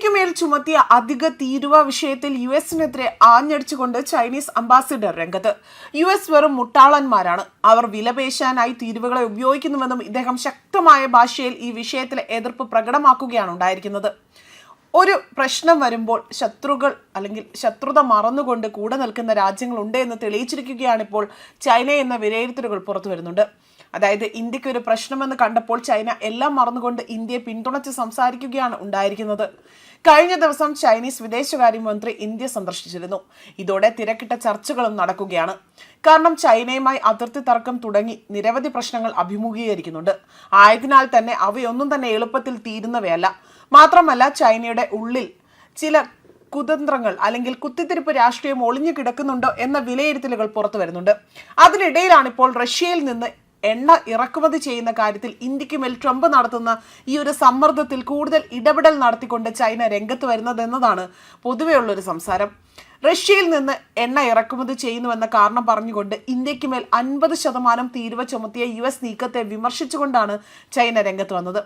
ഇന്ത്യക്ക് മേൽ ചുമത്തിയ അധിക തീരുവ വിഷയത്തിൽ യുഎസിനെതിരെ ആഞ്ഞടിച്ചുകൊണ്ട് ചൈനീസ് അംബാസിഡർ രംഗത്ത്. യുഎസ് വെറും മുട്ടാളന്മാരാണ്, അവർ വിലപേശാനായി തീരുവകളെ ഉപയോഗിക്കുന്നുവെന്നും ഇദ്ദേഹം ശക്തമായ ഭാഷയിൽ ഈ വിഷയത്തിലെ എതിർപ്പ് പ്രകടമാക്കുകയാണ് ഉണ്ടായിരിക്കുന്നത്. ഒരു പ്രശ്നം വരുമ്പോൾ ശത്രുക്കൾ അല്ലെങ്കിൽ ശത്രുത മറന്നുകൊണ്ട് കൂടെ നിൽക്കുന്ന രാജ്യങ്ങളുണ്ട് എന്ന് തെളിയിച്ചിരിക്കുകയാണ് ഇപ്പോൾ ചൈന എന്ന വിലയിരുത്തലുകൾ പുറത്തു വരുന്നുണ്ട്. അതായത് ഇന്ത്യക്ക് ഒരു പ്രശ്നമെന്ന് കണ്ടപ്പോൾ ചൈന എല്ലാം മറന്നുകൊണ്ട് ഇന്ത്യയെ പിന്തുണച്ച് സംസാരിക്കുകയാണ് ഉണ്ടായിരിക്കുന്നത്. കഴിഞ്ഞ ദിവസം ചൈനീസ് വിദേശകാര്യമന്ത്രി ഇന്ത്യ സന്ദർശിച്ചിരുന്നു. ഇതോടെ തിരക്കിട്ട ചർച്ചകളും നടക്കുകയാണ്. കാരണം ചൈനയുമായി അതിർത്തി തർക്കം തുടങ്ങി നിരവധി പ്രശ്നങ്ങൾ അഭിമുഖീകരിക്കുന്നുണ്ട്. ആയതിനാൽ തന്നെ അവയൊന്നും തന്നെ എളുപ്പത്തിൽ തീരുന്നവയല്ല. മാത്രമല്ല ചൈനയുടെ ഉള്ളിൽ ചില കുതന്ത്രങ്ങൾ അല്ലെങ്കിൽ കുത്തിത്തിരിപ്പ് രാഷ്ട്രീയം ഒളിഞ്ഞു കിടക്കുന്നുണ്ടോ എന്ന വിലയിരുത്തലുകൾ പുറത്തു വരുന്നുണ്ട്. അതിനിടയിലാണ് ഇപ്പോൾ റഷ്യയിൽ നിന്ന് എണ്ണ ഇറക്കുമതി ചെയ്യുന്ന കാര്യത്തിൽ ഇന്ത്യക്ക് മേൽ ട്രംപ് നടത്തുന്ന ഈ ഒരു സമ്മർദ്ദത്തിൽ കൂടുതൽ ഇടപെടൽ നടത്തിക്കൊണ്ട് ചൈന രംഗത്ത് വരുന്നതെന്നതാണ് പൊതുവെയുള്ളൊരു സംസാരം. റഷ്യയിൽ നിന്ന് എണ്ണ ഇറക്കുമതി ചെയ്യുന്നുവെന്ന കാരണം പറഞ്ഞുകൊണ്ട് ഇന്ത്യക്ക് മേൽ 50% തീരുവ ചുമത്തിയ യുഎസ് നീക്കത്തെ വിമർശിച്ചുകൊണ്ടാണ് ചൈന രംഗത്ത് വന്നത്.